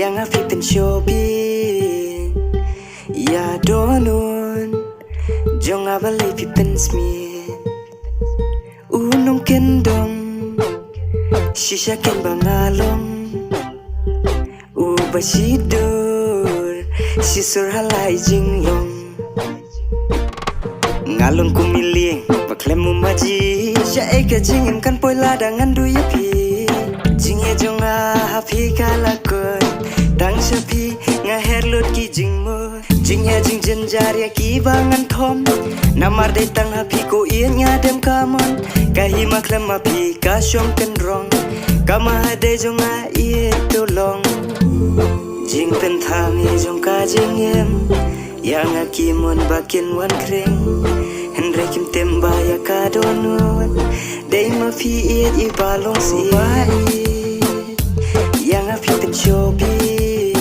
yang api penshobi ya donon jong abale pipen smi unong kendong shisha ken bangalong ubasidur sisur halai jinglong ngalon kumiling baklemu maji sya eka jingim kan poi ladangan du yapi jinge jonga hapi kalakon tang sapi ngaher lut ki jingmo jingya jing jenjarya ki bangan thom namar dei tang hapi ko ien nya dem kamon kahi maklem hapi ka syom ken rong kama hade jonga ie tolong jing pen thangi jong ka jingem yang akimon bakin wan kring henre kim temba ya ka donon dei ma fi it I balong si yang api penshobi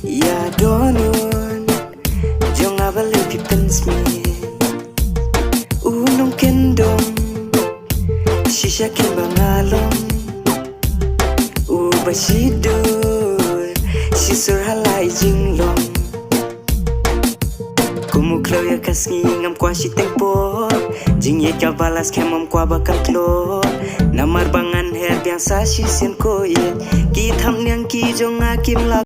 ya donon jong abale pipen smi unong kendong shisha ken bangalong ubasidur sisur halai jinglong kumuklau ya kasngi ngam kwa si tempo jing ye ka balas kemam kwa bakal klo namar bangan her biasa si sen ko ye ki tham nyang ki jong akim la